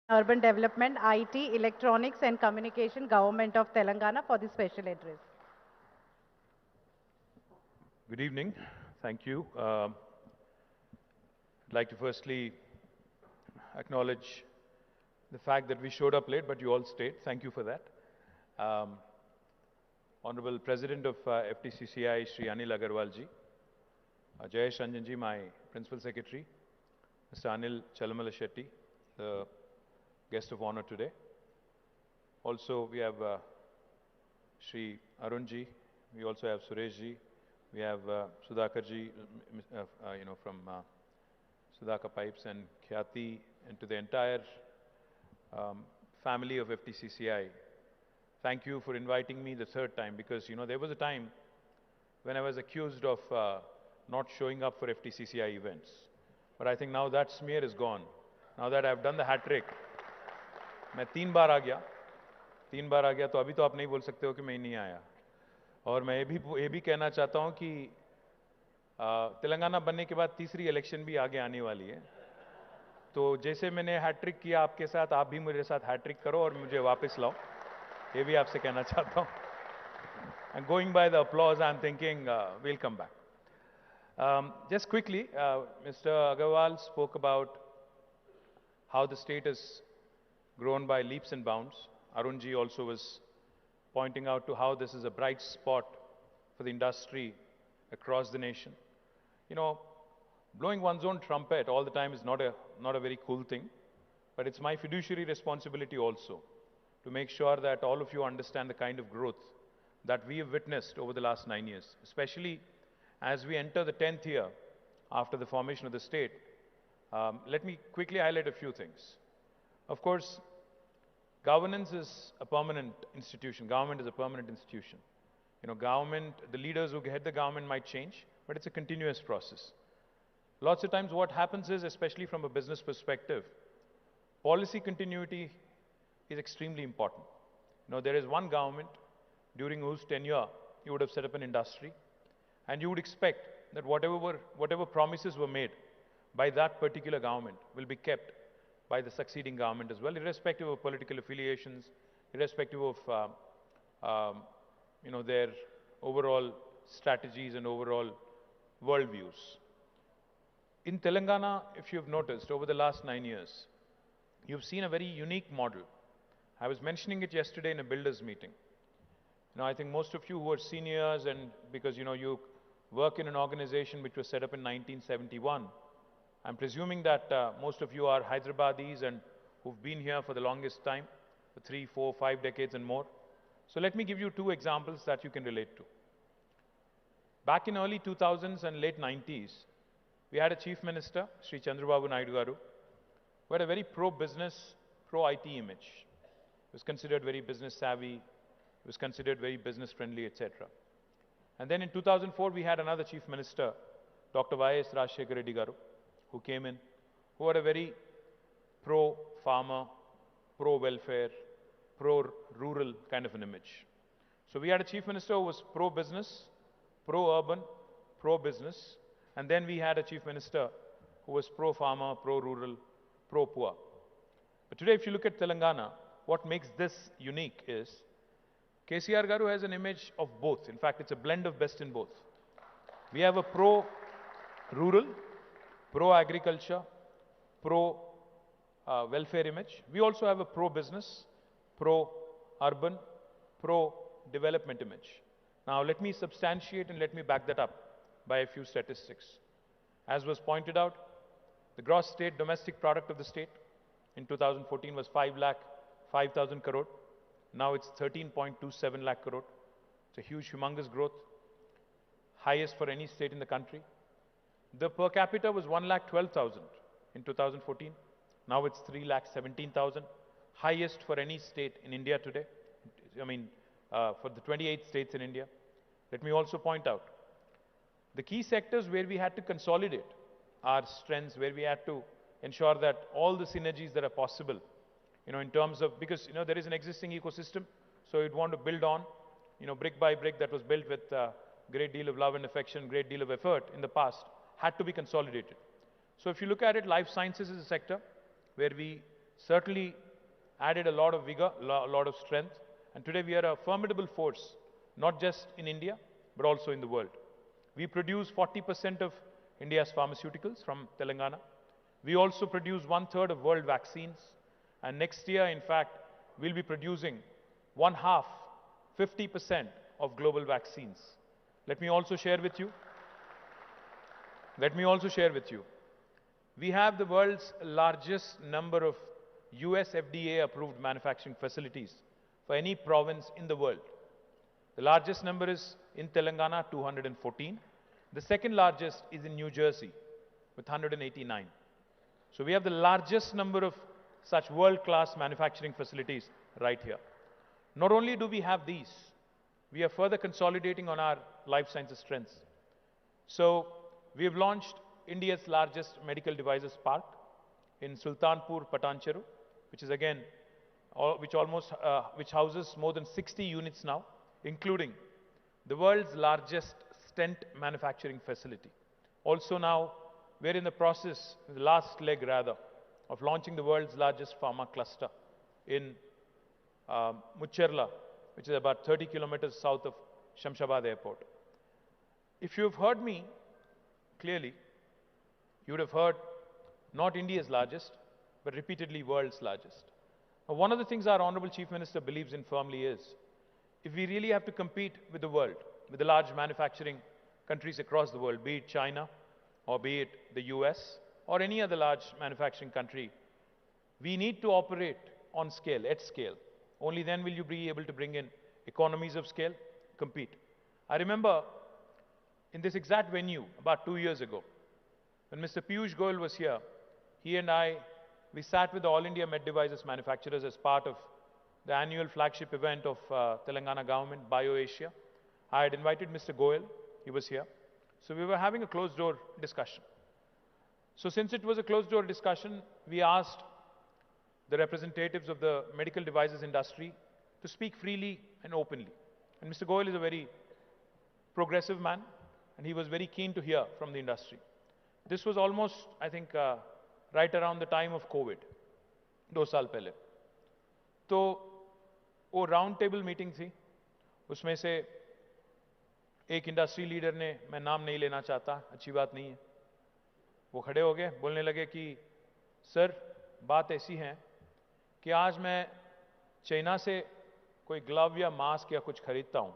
Urban Development, IT, Electronics and Communication, Government of Telangana for the special address. Good evening. Thank you. I'd like to firstly acknowledge the fact that we showed up late, but you all stayed. Thank you for that. Honorable President of FTCCI, Shri Anil Agarwal ji, Jayesh Ranjan ji, my Principal Secretary, Mr. Anil Chalamala Shetty, the guest of honor today. Also, we have Shri Arun ji, we also have Suresh ji, we have Sudhakar ji, from Sudhakar Pipes, and Khyati, and to the entire family of FTCCI. Thank you for inviting me the third time, because there was a time when I was accused of not showing up for FTCCI events. But I think now that smear is gone. Now that I've done the hat trick, मैं 3 बार आ गया, तो अभी तो आप नहीं बोल सकते हो कि मैं नहीं आया. और मैं ये भी कहना चाहता हूं कि तेलंगाना बनने के बाद तीसरी इलेक्शन भी आगे आने वाली है. तो जैसे मैंने हैट ट्रिक किया आपके साथ, आप भी मेरे साथ हैट ट्रिक करो और मुझे वापस लाओ. ये भी आपसे कहना चाहता हूं. And going by the applause, I'm thinking we'll come back. Just quickly, Mr. Agarwal spoke about how the state has grown by leaps and bounds. Arunji also was pointing out to how this is a bright spot for the industry across the nation. Blowing one's own trumpet all the time is not a very cool thing, but it's my fiduciary responsibility also to make sure that all of you understand the kind of growth that we have witnessed over the last 9 years, especially as we enter the 10th year after the formation of the state. Let me quickly highlight a few things. Of course, governance is a permanent institution. Government is a permanent institution. Government, the leaders who head the government might change, but it's a continuous process. Lots of times what happens is, especially from a business perspective, policy continuity is extremely important. There is one government during whose tenure you would have set up an industry, and you would expect that whatever promises were made by that particular government will be kept by the succeeding government as well, irrespective of political affiliations, irrespective of their overall strategies and overall worldviews. In Telangana, if you've noticed, over the last 9 years, you've seen a very unique model. I was mentioning it yesterday in a builders meeting. I think most of you who are seniors, and because you work in an organization which was set up in 1971, I'm presuming that most of you are Hyderabadis and who've been here for the longest time, for 3, 4, 5 decades and more. So let me give you 2 examples that you can relate to. Back in early 2000s and late 90s, we had a chief minister, Sri Chandrababu Naidu Garu, who had a very pro-business, pro-IT image. He was considered very business savvy, he was considered very business friendly, etc. And then in 2004, we had another chief minister, Dr. Y.S. Rajshekar Reddy Garu, who came in, who had a very pro-farmer, pro-welfare, pro-rural kind of an image. So we had a chief minister who was pro-business, pro-urban, pro-business, and then we had a chief minister who was pro-farmer, pro-rural, pro-poor. But today, if you look at Telangana, what makes this unique is KCR Garu has an image of both. In fact, it's a blend of best in both. We have a pro-rural, pro-agriculture, pro-welfare image. We also have a pro-business, pro-urban, pro-development image. Now, let me substantiate and let me back that up by a few statistics. As was pointed out, the gross state domestic product of the state in 2014 was 5,000 crore. Now it's 13.27 lakh crore. It's a huge, humongous growth, highest for any state in the country. The per capita was 1,12,000 in 2014. Now it's 3,17,000, highest for any state in India today. For the 28 states in India. Let me also point out, the key sectors where we had to consolidate our strengths, where we had to ensure that all the synergies that are possible, in terms of, because, there is an existing ecosystem, so you'd want to build on, brick by brick that was built with a great deal of love and affection, great deal of effort in the past, had to be consolidated. So if you look at it, life sciences is a sector where we certainly added a lot of vigor, a lot of strength, and today we are a formidable force, not just in India, but also in the world. We produce 40% of India's pharmaceuticals from Telangana. We also produce 1/3 of world vaccines, and next year, in fact, we'll be producing 1/2, 50% of global vaccines. Let me also share with you, we have the world's largest number of US FDA approved manufacturing facilities for any province in the world. The largest number is in Telangana, 214. The second largest is in New Jersey with 189. So we have the largest number of such world-class manufacturing facilities right here. Not only do we have these, we are further consolidating on our life sciences strengths. So we have launched India's largest medical devices park in Sultanpur, Patancheru, which is again, which houses more than 60 units now, including the world's largest stent manufacturing facility. Also now, we're in the process, the last leg rather, of launching the world's largest pharma cluster in Mucherla, which is about 30 kilometers south of Shamshabad Airport. If you've heard me clearly, you would have heard not India's largest, but repeatedly world's largest. Now, one of the things our Honorable Chief Minister believes in firmly is, if we really have to compete with the world, with the large manufacturing countries across the world, be it China, or be it the US, or any other large manufacturing country, we need to operate on scale, at scale. Only then will you be able to bring in economies of scale, compete. I remember in this exact venue about 2 years ago, when Mr. Piyush Goyal was here, he and I, we sat with the All India Med Devices manufacturers as part of the annual flagship event of Telangana government, BioAsia. I had invited Mr. Goyal, he was here. So we were having a closed door discussion. So since it was a closed door discussion, we asked the representatives of the medical devices industry to speak freely and openly. And Mr. Goyal is a very progressive man, and he was very keen to hear from the industry. This was almost, I think, right around the time of COVID, 2 साल पहले. तो वो round table meeting थी, उसमें से एक industry leader ने, मैं नाम नहीं लेना चाहता, अच्छी बात नहीं है, वो खड़े हो गए, बोलने लगे कि सर, बात ऐसी है कि आज मैं चाइना से कोई ग्लव या मास्क या कुछ खरीदता हूँ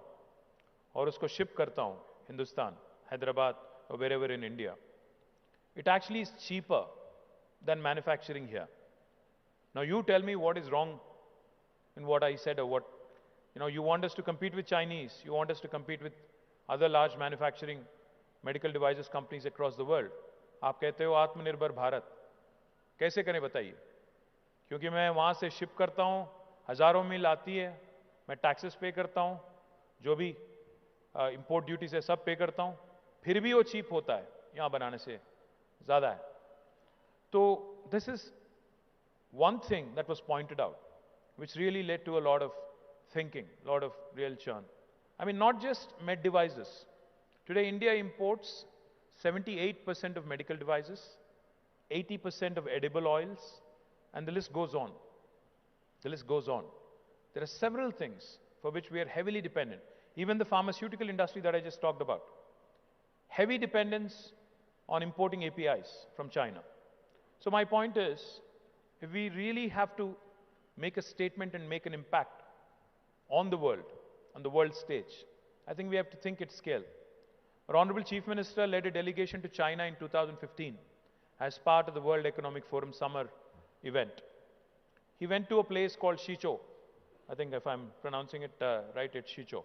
और उसको शिप करता हूँ Hindustan, Hyderabad or wherever in India. It actually is cheaper than manufacturing here. Now you tell me what is wrong in what I said, or what, you want us to compete with Chinese, you want us to compete with other large manufacturing medical devices companies across the world. आप कहते हो आत्मनिर्भर भारत, कैसे करें बताइए? क्योंकि मैं वहाँ से शिप करता हूँ, हजारों मील आती है, मैं टैक्सेस पे करता हूँ, जो भी इंपोर्ट ड्यूटीज है सब पे करता हूँ, फिर भी वो चीप होता है यहाँ बनाने से ज़्यादा है. तो this is one thing that was pointed out, which really led to a lot of thinking, a lot of real churn. I mean, not just med devices. Today, India imports 78% of medical devices, 80% of edible oils, and the list goes on. The list goes on. There are several things for which we are heavily dependent. Even the pharmaceutical industry that I just talked about. Heavy dependence on importing APIs from China. So my point is, if we really have to make a statement and make an impact on the world stage, I think we have to think at scale. Our Honorable Chief Minister led a delegation to China in 2015 as part of the World Economic Forum summer event. He went to a place called Shichou. I think if I'm pronouncing it right, it's Shichou.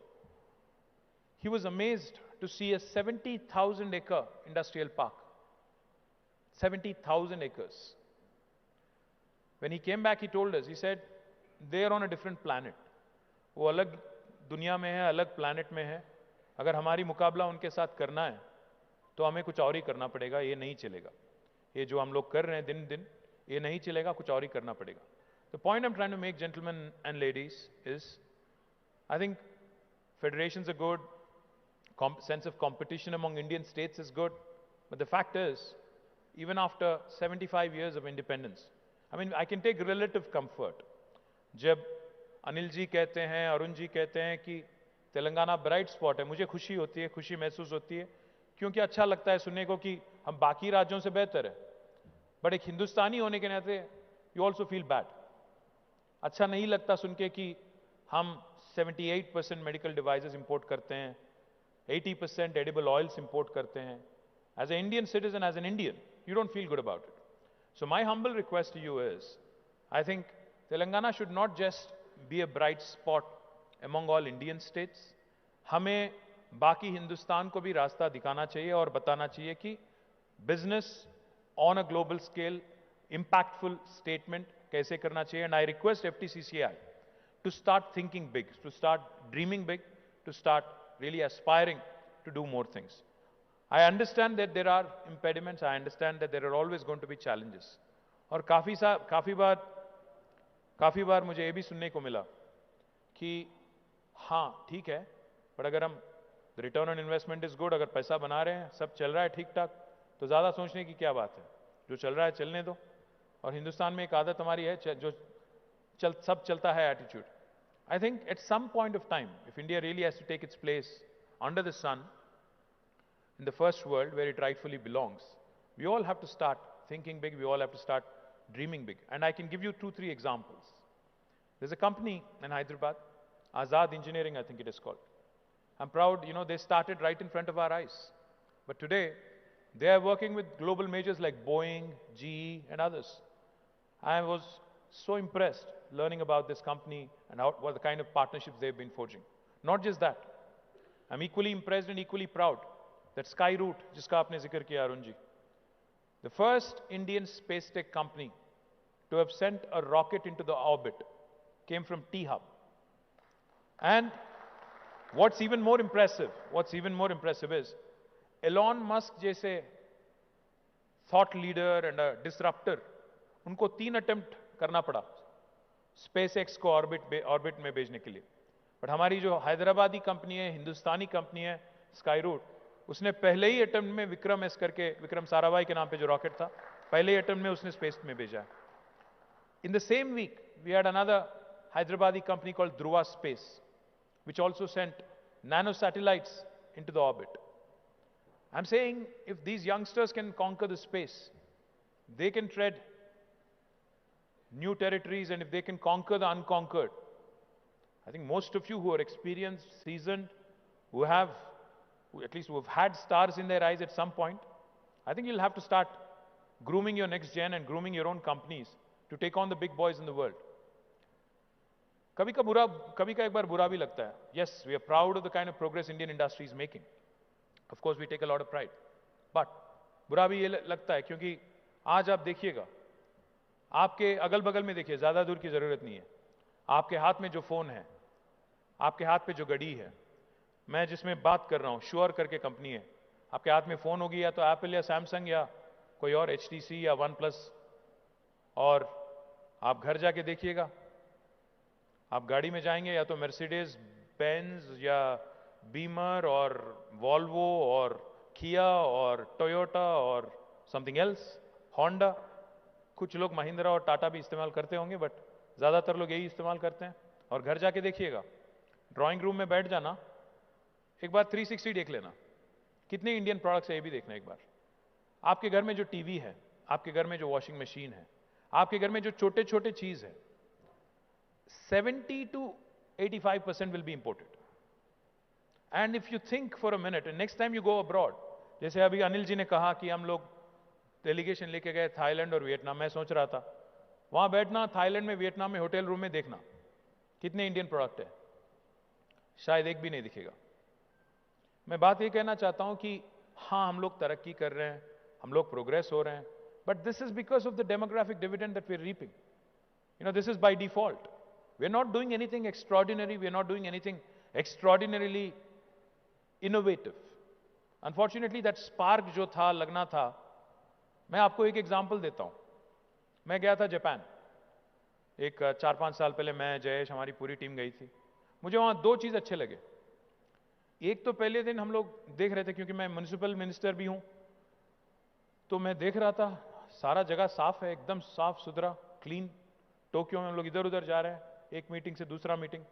He was amazed to see a 70,000 acre industrial park. 70,000 acres. When he came back, he told us, he said, they're on a different planet. वो अलग दुनिया में है, अलग planet में है. अगर हमारी मुकाबला उनके साथ करना है, तो हमें कुछ और ही करना पड़ेगा, ये नहीं चलेगा. ये जो हम लोग कर रहे हैं दिन दिन, ये नहीं चलेगा, कुछ और ही करना पड़ेगा. The point I'm trying to make, gentlemen and ladies, is I think federations are good, sense of competition among Indian states is good, but the fact is, even after 75 years of independence, I mean, I can take relative comfort. जब अनिल जी कहते हैं, अरुण जी कहते हैं कि Telangana bright spot है, मुझे खुशी होती है, खुशी महसूस होती है, क्योंकि अच्छा लगता है सुनने को कि हम बाकी राज्यों से बेहतर है। बट एक हिंदुस्तानी होने के नाते यू ऑल्सो फील बैड। अच्छा नहीं लगता सुन के कि हम 78% मेडिकल डिवाइसेस इंपोर्ट करते हैं, 80% एडिबल ऑयल्स इंपोर्ट करते हैं। As a Indian citizen, as an Indian, you don't feel good about it. So my humble request to you is, I think Telangana should not just be a bright spot among all Indian states. हमें बाकी हिंदुस्तान को भी रास्ता दिखाना चाहिए और बताना चाहिए कि business on a global scale impactful statement कैसे करना चाहिए. And I request FTCCI to start thinking big, to start dreaming big, to start really aspiring to do more things. I understand that there are impediments. I understand that there are always going to be challenges. और काफी बार मुझे ये भी सुनने को मिला कि हाँ ठीक है, बट अगर हम return on investment is good, अगर पैसा बना रहे हैं, सब चल रहा है ठीक ठाक, तो ज्यादा सोचने की क्या बात है, जो चल रहा है चलने दो. और हिंदुस्तान में एक आदत हमारी है जो सब चलता है attitude. I think at some point of time if India really has to take its place under the sun in the first world where it rightfully belongs, we all have to start thinking big, we all have to start dreaming big. And I can give you 2-3 examples. There's a company in Hyderabad, Azad Engineering, I think it is called. I'm proud, they started right in front of our eyes. But today, they are working with global majors like Boeing, GE, and others. I was so impressed learning about this company and what the kind of partnerships they've been forging. Not just that, I'm equally impressed and equally proud that Sky Route, जिसका आपने जिक्र किया Arun ji, the first Indian space tech company to have sent a rocket into the orbit came from T-Hub. And what's even more impressive is Elon Musk जैसे thought leader and a disruptor, उनको 3 attempt करना पड़ा space x को orbit में भेजने के लिए. But हमारी जो हैदराबादी कंपनी है, हिंदुस्तानी कंपनी है स्काई रूट, उसने पहले ही अटेम्प्ट में विक्रम एस करके, विक्रम साराभाई के नाम पे जो रॉकेट था, पहले ही अटेम्प्ट में उसने स्पेस में भेजा है. In the same week we had another Hyderabadi company called Dhruva space which also sent nano satellites into the orbit. I'm saying if these youngsters can conquer the space, they can tread new territories, and if they can conquer the unconquered, I think most of you who are experienced, seasoned, who at least who have had stars in their eyes at some point, I think you'll have to start grooming your next gen and grooming your own companies to take on the big boys in the world. कभी का एक बार बुरा भी लगता है. Yes, we are proud of the kind of progress Indian industry is making. Of course, we take a lot of pride. But बुरा भी ये लगता है क्योंकि आज आप देखिएगा, आपके अगल बगल में देखिए, ज्यादा दूर की जरूरत नहीं है, आपके हाथ में जो फोन है, आपके हाथ पे जो घड़ी है, मैं जिसमें बात कर रहा हूं, श्योर करके कंपनी है, आपके हाथ में फोन होगी या तो एप्पल या सैमसंग या कोई और HTC या वन प्लस. और आप घर जाके देखिएगा, आप गाड़ी में जाएंगे या तो मर्सिडीज बेंज या बीमर और वॉल्वो और किया और टोयोटा और समथिंग एल्स, होंडा. कुछ लोग महिंद्रा और टाटा भी इस्तेमाल करते होंगे, बट ज्यादातर लोग यही इस्तेमाल करते हैं. और घर जाके देखिएगा, ड्राइंग रूम में बैठ जाना, एक बार 360 देख लेना, कितने इंडियन प्रोडक्ट्स है ये भी देखना एक बार. आपके घर में जो टीवी है, आपके घर में जो वॉशिंग मशीन है, आपके घर में जो छोटे छोटे चीज है, 70 to 85% will be imported. And if you think for a minute, and next time you go abroad, जैसे अभी अनिल जी ने कहा कि हम लोग डेलीगेशन लेके गए थाईलैंड और वियतनाम, मैं सोच रहा था वहां बैठना, थाईलैंड में, वियतनाम में होटल रूम में देखना कितने इंडियन प्रोडक्ट है, शायद एक भी नहीं दिखेगा. मैं बात ये कहना चाहता हूं कि हाँ, हम लोग तरक्की कर रहे हैं, हम लोग प्रोग्रेस हो रहे हैं, but this is because of the demographic dividend that we are reaping. This is by default. We are not doing anything extraordinary. We are not doing anything extraordinarily innovative. Unfortunately, that spark जो था, लगना था. मैं आपको एक example देता हूं. मैं गया था जापान, एक 4-5 साल पहले. मैं, जयेश, हमारी पूरी टीम गई थी. मुझे वहां 2 चीज अच्छे लगे. एक तो पहले दिन हम लोग देख रहे थे, क्योंकि मैं म्युनिसिपल मिनिस्टर भी हूं, तो मैं देख रहा था सारा जगह साफ है, एकदम साफ सुथरा, क्लीन। टोक्यो में हम लोग इधर उधर जा रहे हैं, एक मीटिंग से दूसरा मीटिंग,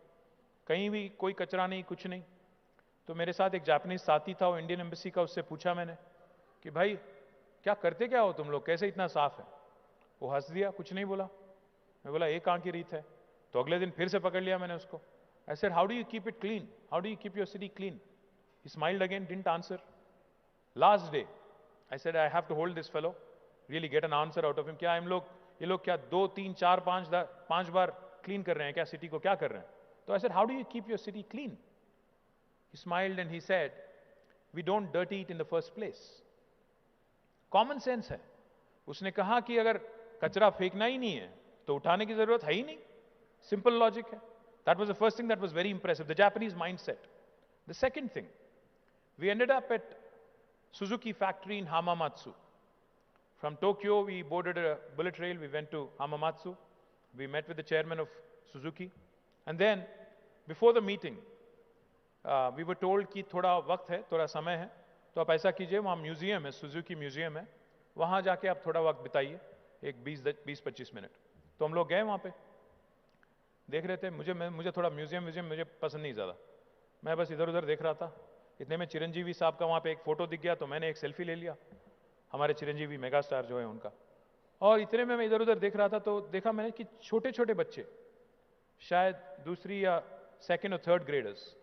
कहीं भी कोई कचरा नहीं, कुछ नहीं। तो मेरे साथ एक जापानीज साथी था, वो इंडियन एम्बेसी का, उससे पूछा मैंने कि भाई क्या करते क्या हो तुम लोग, कैसे इतना साफ है? वो हंस दिया, कुछ नहीं बोला। मैं बोला एक आंख की रीत है। तो अगले दिन फिर से पकड़ लिया मैंने उसको। I said how do you keep it clean, how do you keep your city clean? He smiled again, didn't answer. Last day I said I have to hold this fellow, really get an answer out of him. क्या हम लोग, ये लोग क्या 2 3 4 5 बार clean कर रहे हैं क्या सिटी को, क्या कर रहे हैं? तो आई said how do you keep your city clean? He smiled and he said, we don't dirty it in the first place. Common sense है। उसने कहा कि अगर कचरा फेंकना ही नहीं है तो उठाने की जरूरत है ही नहीं। सिंपल लॉजिक है। That was the first thing that was very impressive, the Japanese mindset. The second thing, we ended up at Suzuki factory in Hamamatsu. From Tokyo, we boarded a bullet train, we went to Hamamatsu. We met with the chairman of Suzuki. And then, before the meeting, we were told कि थोड़ा वक्त है, थोड़ा समय है, तो आप ऐसा कीजिए, वहाँ म्यूजियम है, सुजुकी म्यूजियम है, वहाँ जाके आप थोड़ा वक्त बिताइए, एक 20-25 मिनट। तो हम लोग गए वहाँ पे, देख रहे थे। मुझे थोड़ा म्यूजियम मुझे पसंद नहीं ज़्यादा, मैं बस इधर उधर देख रहा था। इतने में चिरंजीवी साहब का वहाँ पे एक फ़ोटो दिख गया, तो मैंने एक सेल्फी ले लिया, हमारे चिरंजीवी मेगा स्टार जो है उनका। और इतने में मैं इधर उधर देख रहा था, तो देखा मैंने कि छोटे छोटे बच्चे, शायद दूसरी या सेकेंड और third graders,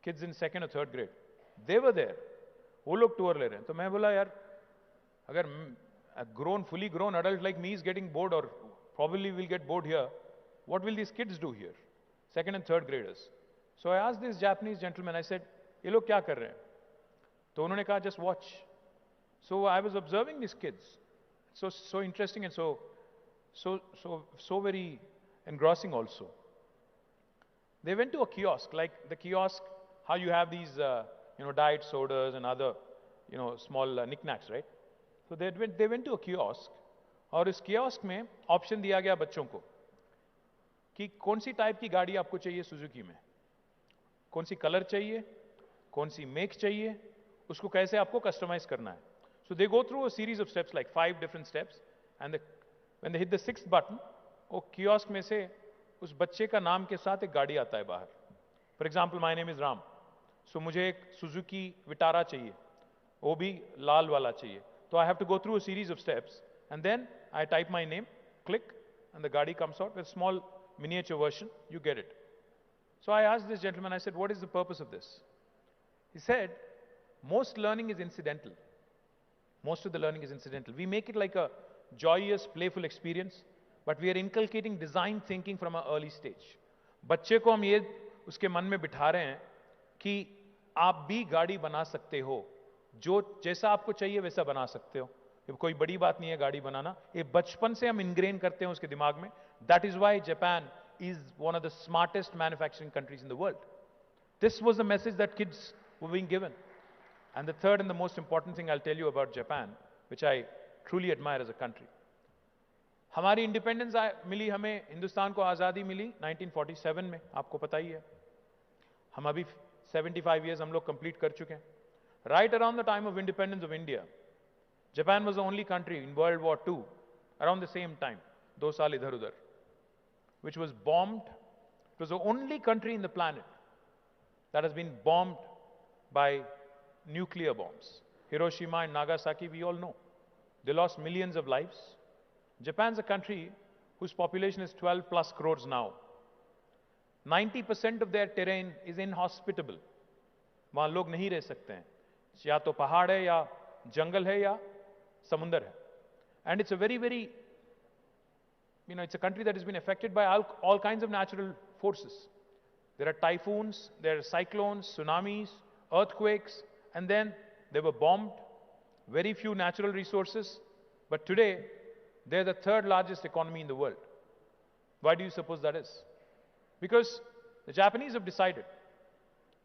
kids in second or third grade, they were there, वो लोग टूर ले रहे हैं। तो मैं बोला यार, अगर a fully grown adult like me is getting bored, or probably will get bored here, what will these kids do here, second and third graders? So I asked this Japanese gentleman, I said, ये लोग क्या कर रहे हैं? तो उन्होंने कहा just watch. So I was observing these kids, so interesting and so very engrossing also. They went to a kiosk, like the kiosk, how you have these, diet sodas and other, small knickknacks, right? So they went to a kiosk, और इस kiosk में option दिया गया बच्चों को कि कौन सी type की गाड़ी आपको चाहिए सुजुकी में, कौन सी कलर चाहिए, कौन सी मेक चाहिए, उसको कैसे आपको कस्टमाइज करना है. So they go through a series of steps, like 5 different steps, and when they hit the 6th button, वो कियोस्क में से उस बच्चे का नाम के साथ एक गाड़ी आता है बाहर. For example, my name is Ram, so मुझे एक सुजुकी विटारा चाहिए, वो भी लाल वाला चाहिए. तो I have to go through a series of steps, and then I type my name, click, and the गाड़ी comes out with small miniature version, you get it. So I asked this gentleman, I said, what is the purpose of this? He said, most learning is incidental. Most of the learning is incidental. We make it like a joyous, playful experience, but we are inculcating design thinking from an early stage. बच्चे को हम ये उसके मन में बिठा रहे हैं कि आप भी गाड़ी बना सकते हो, जो जैसा आपको चाहिए वैसा बना सकते हो. ये कोई बड़ी बात नहीं है गाड़ी बनाना, ये बचपन से हम इनग्रेन करते हैं उसके दिमाग में. That is why Japan is one of the smartest manufacturing countries in the world. This was the message that kids were being given. And the third and the most important thing I'll tell you about Japan, which I truly admire as a country. हमारी independence मिली, हमें हिंदुस्तान को आज़ादी मिली 1947 में, आपको पता ही है. हम अभी 75 years हम लोग कंप्लीट कर चुके हैं. Right around the time of independence of India, Japan was the only country in World War II, around the same time, 2 साल इधर उधर, which was bombed. It was the only country in the planet that has been bombed by nuclear bombs. Hiroshima and Nagasaki, we all know. They lost millions of lives. Japan's a country whose population is 12 plus crores now. 90% of their terrain is inhospitable. वहाँ लोग नहीं रह सकते हैं, या तो पहाड़ है या जंगल है या समुंदर है. And it's a very, very, it's a country that has been affected by all kinds of natural forces. There are typhoons, there are cyclones, tsunamis, earthquakes, and then they were bombed. Very few natural resources. But today, they're the 3rd largest economy in the world. Why do you suppose that is? Because the Japanese have decided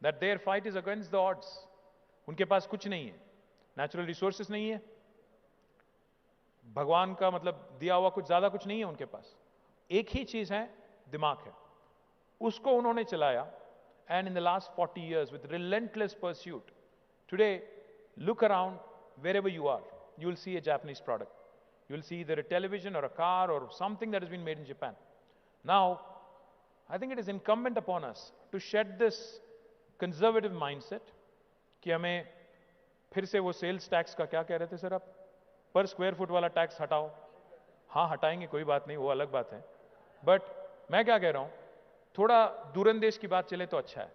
that their fight is against the odds. उनके पास कुछ नहीं है, natural resources नहीं है, भगवान का मतलब दिया हुआ कुछ ज्यादा कुछ नहीं है उनके पास. एक ही चीज है, दिमाग है. उसको उन्होंने चलाया. And in the last 40 years, with relentless pursuit, today, look around wherever you are, you will see a Japanese product. you'll see either a television or a car or something that has been made in Japan. Now, I think it is incumbent upon us to shed this conservative mindset कि हमें फिर से वो sales tax का क्या कह रहे थे सर आप पर स्क्वायर फुट वाला टैक्स हटाओ हाँ हटाएंगे कोई बात नहीं वो अलग बात है बट मैं क्या कह रहा हूं थोड़ा दूरंदेश की बात चले तो अच्छा है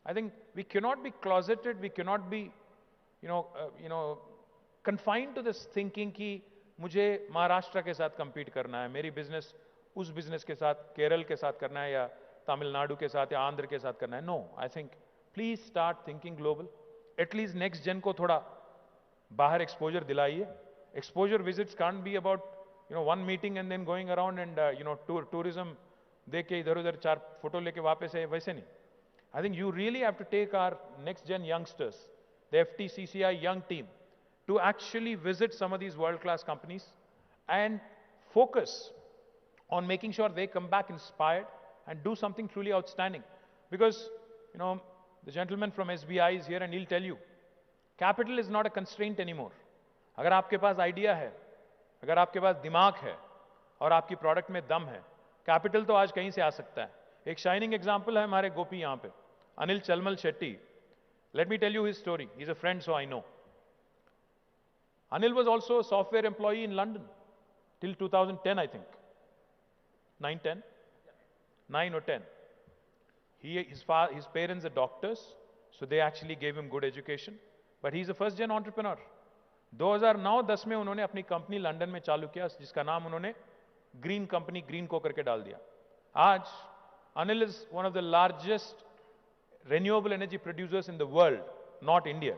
I think we cannot be closeted we cannot be confined to this thinking कि मुझे महाराष्ट्र के साथ compete करना है मेरी बिजनेस उस बिजनेस के साथ केरल के साथ करना है या तमिलनाडु के साथ या आंध्र के साथ करना है no I think please start thinking global at least next gen को थोड़ा बाहर एक्सपोजर दिलाइए exposure visits can't be about one meeting and then going around and tourism देख के इधर उधर 4 फोटो लेके वापस है वैसे नहीं I think you really have to take our next gen youngsters the FTCCI young team to actually visit some of these world-class companies and focus on making sure they come back inspired and do something truly outstanding. Because, the gentleman from SBI is here and he'll tell you, capital is not a constraint anymore. अगर आपके पास idea है, अगर आपके पास दिमाग है और आपकी product में दम है, कैपिटल तो आज कहीं से आ सकता है. एक शाइनिंग एग्जांपल है हमारे गोपी यहां पे, Anil चलमल Shetty. Let me tell you his story. He's a friend, so I know. Anil was also a software employee in London till 2010, I think. 9, 10? 9 or 10. His parents are doctors, so they actually gave him good education. But he's a first-gen entrepreneur. 2009-10 में उन्होंने अपनी company London में चालू किया जिसका नाम उन्होंने green company green को करके डाल दिया. आज Anil is one of the largest renewable energy producers in the world, not India.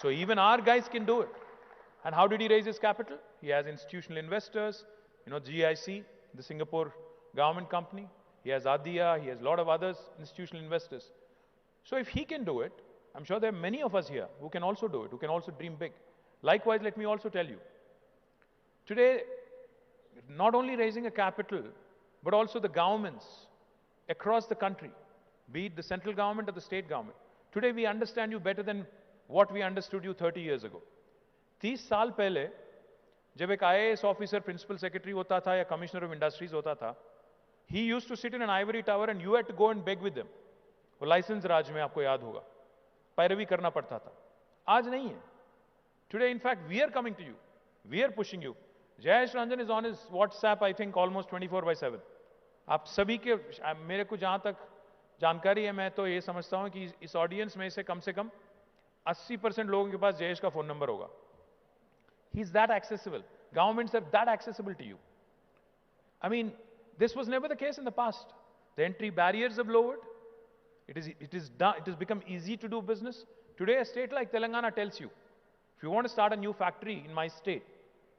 So even our guys can do it. And how did he raise his capital? He has institutional investors, GIC, the Singapore government company. He has Adia, he has a lot of others, institutional investors. So if he can do it, I'm sure there are many of us here who can also do it, who can also dream big. Likewise, let me also tell you, today, not only raising a capital, but also the governments across the country, be it the central government or the state government. Today we understand you better than what we understood you 30 years ago. 30 साल पहले जब एक IAS officer principal secretary होता था या commissioner of industries होता था, he used to sit in an ivory tower and you had to go and beg with them. वो लाइसेंस राज में आपको याद होगा, पैरवी करना पड़ता था. आज नहीं है. Today, in fact, we are coming to you. We are pushing you. Jayesh Ranjan is on his WhatsApp, I think, almost 24/7. आप सभी के मेरे को जहां तक जानकारी है मैं तो ये समझता हूं कि इस ऑडियंस में से कम 80% लोगों के पास जयेश का फोन नंबर होगा. He is that accessible. Governments are that accessible to you. I mean, this was never the case in the past. The entry barriers have lowered. It has become easy to do business. Today, a state like Telangana tells you, if you want to start a new factory in my state,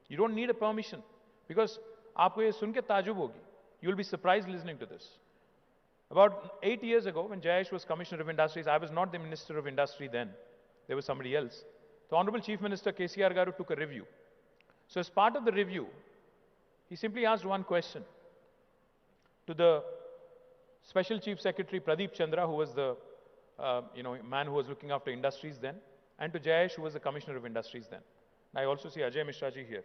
you don't need a permission because आपको ये सुन के ताजुब होगी. You'll be surprised listening to this. About 8 years ago, when Jayesh was Commissioner of Industries, I was not the Minister of Industry then. There was somebody else. The Honorable Chief Minister KCR Garu took a review. So as part of the review, he simply asked one question to the Special Chief Secretary Pradeep Chandra, who was the man who was looking after industries then, and to Jayesh, who was the Commissioner of Industries then. I also see Ajay Mishra ji here.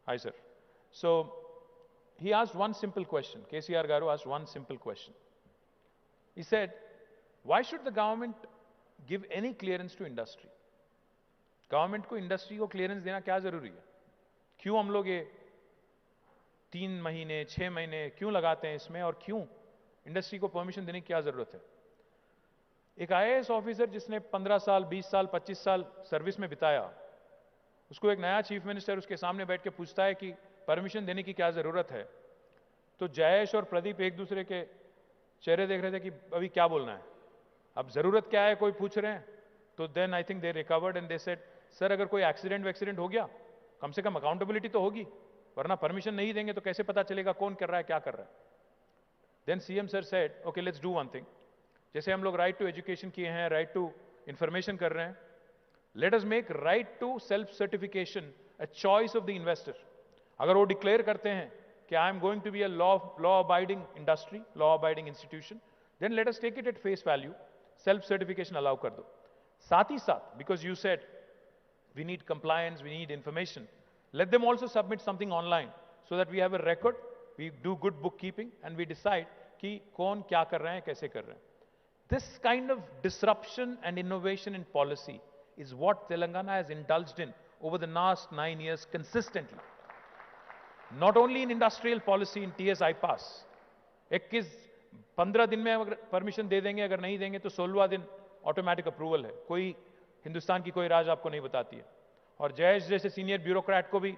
Hi, sir. So he asked one simple question. KCR Garu asked one simple question. He said, why should the government give any clearance to industry? Government को industry को clearance देना क्या जरूरी है? क्यों हम लोग ये 3 महीने 6 महीने क्यों लगाते हैं इसमें और क्यों इंडस्ट्री को परमिशन देने की क्या जरूरत है? एक IAS ऑफिसर जिसने 15 साल 20 साल 25 साल सर्विस में बिताया, उसको एक नया चीफ मिनिस्टर उसके सामने बैठ के पूछता है कि परमिशन देने की क्या जरूरत है, तो जयेश और प्रदीप एक दूसरे के चेहरे देख रहे थे कि अभी क्या बोलना है, अब जरूरत क्या है कोई पूछ रहे हैं. तो then I think they recovered and they said, sir अगर कोई एक्सीडेंट हो गया कम से कम अकाउंटेबिलिटी तो होगी, वरना परमिशन नहीं देंगे तो कैसे पता चलेगा कौन कर रहा है क्या कर रहा है. Then CM sir said, okay let's do one thing, जैसे हम लोग राइट टू एजुकेशन किए हैं, राइट टू इंफॉर्मेशन कर रहे हैं, let us make right to self certification a choice of the investor. अगर वो डिक्लेयर करते हैं कि I am going to be a law abiding industry, law abiding institution, then let us take it at face value, self certification allow कर दो. साथ ही साथ, because you said we need compliance, we need information. Let them also submit something online so that we have a record, we do good bookkeeping, and we decide कि कौन क्या कर रहे हैं, कैसे कर रहे हैं. This kind of disruption and innovation in policy is what Telangana has indulged in over the last 9 years consistently. Not only in industrial policy in TS IPAS. 15 दिन में अगर परमिशन दे देंगे, अगर नहीं देंगे तो 16वां दिन ऑटोमेटिक अप्रूवल है. कोई हिंदुस्तान की कोई राज आपको नहीं बताती है. और जयेश जैसे सीनियर ब्यूरोक्रेट को भी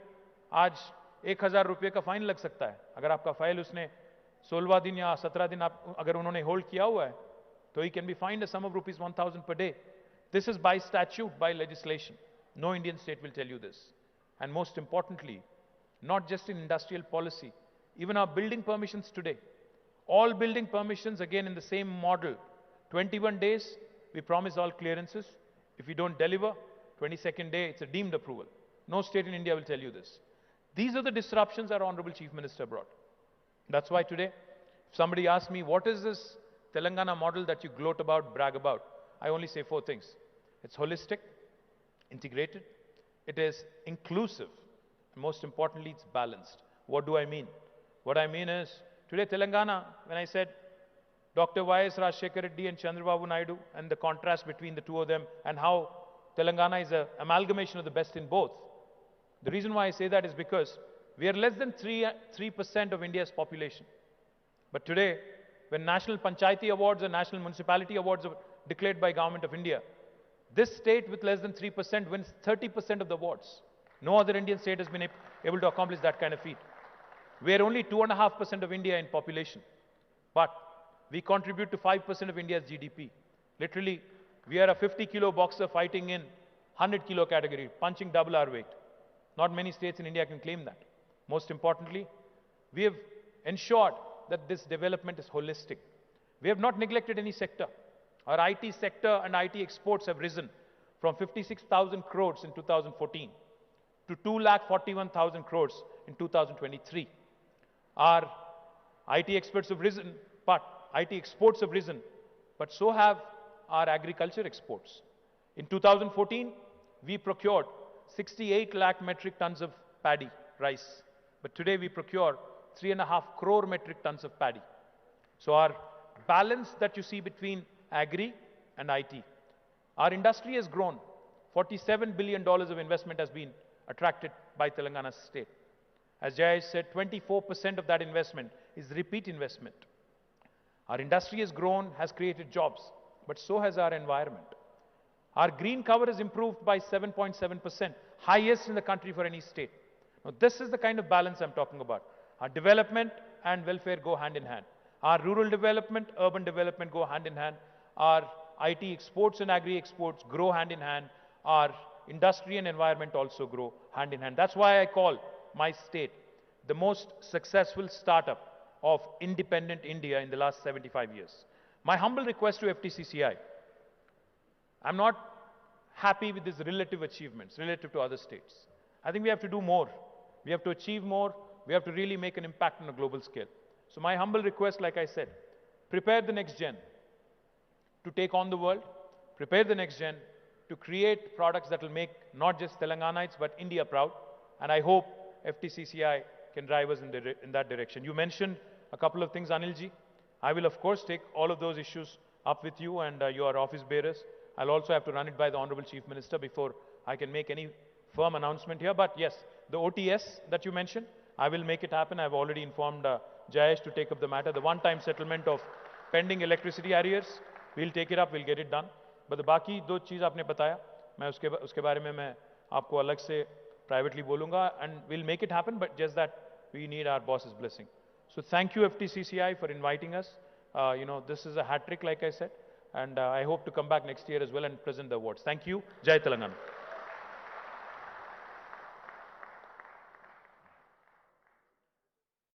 आज 1000 रुपये का फाइन लग सकता है अगर आपका फाइल उसने 16वां दिन या 17 दिन अगर उन्होंने होल्ड किया हुआ है, तो he can be fined a sum of rupees 1000 per day. This is by statute, by legislation. No Indian state will tell you this. And most importantly, not just in industrial policy, even our building permissions today. All building permissions, again in the same model. 21 days, we promise all clearances. If we don't deliver, 22nd day, it's a deemed approval. No state in India will tell you this. These are the disruptions our Honorable Chief Minister brought. That's why today, if somebody asks me, what is this Telangana model that you gloat about, brag about? I only say 4 things. It's holistic, integrated, it is inclusive, and most importantly, it's balanced. What do I mean? What I mean is, today Telangana, when I said Dr. Y.S. Rajshekar Reddy and Chandrababu Naidu, and the contrast between the two of them, and how Telangana is an amalgamation of the best in both. The reason why I say that is because we are less than 3% of India's population. But today, when National Panchayati Awards and National Municipality Awards are declared by Government of India, this state with less than 3% wins 30% of the awards. No other Indian state has been able to accomplish that kind of feat. We are only 2.5% of India in population, but we contribute to 5% of India's GDP. Literally, we are a 50-kilo boxer fighting in 100-kilo category, punching double our weight. Not many states in India can claim that. Most importantly, we have ensured that this development is holistic. We have not neglected any sector. Our IT sector and IT exports have risen from 56,000 crores in 2014 to 2,41,000 crores in 2023. Our IT exports have risen, but so have our agriculture exports. In 2014, we procured 68 lakh metric tons of paddy, rice. But today we procure 3.5 crore metric tons of paddy. So our balance that you see between agri and IT. Our industry has grown. $47 billion of investment has been attracted by Telangana state. As Jay said, 24% of that investment is repeat investment. Our industry has grown, has created jobs, but so has our environment. Our green cover has improved by 7.7%, highest in the country for any state. Now, this is the kind of balance I'm talking about. Our development and welfare go hand in hand. Our rural development, urban development go hand in hand. Our IT exports and agri exports grow hand in hand. Our industry and environment also grow hand in hand. That's why I call my state the most successful startup of independent India in the last 75 years. My humble request to FTCCI, I'm not happy with these relative achievements relative to other states. I think we have to do more. We have to achieve more. We have to really make an impact on a global scale. So my humble request, like I said, prepare the next gen to take on the world. Prepare the next gen to create products that will make not just Telanganites, but India proud. And I hope FTCCI can drive us in that direction. You mentioned a couple of things, Anilji. I will, of course, take all of those issues up with you and your office bearers. I'll also have to run it by the Honorable Chief Minister before I can make any firm announcement here. But yes, the OTS that you mentioned, I will make it happen. I've already informed Jayesh to take up the matter. The one-time settlement of pending electricity arrears, we'll take it up, we'll get it done. But the बाकी दो चीज़ आपने बताया, मैं उसके बारे में मैं आपको अलग से privately बोलूँगा, and we'll make it happen, but just that we need our boss's blessing. So thank you FTCCI for inviting us. This is a hat trick, like I said, and I hope to come back next year as well and present the awards. Thank you. Jai Telangana.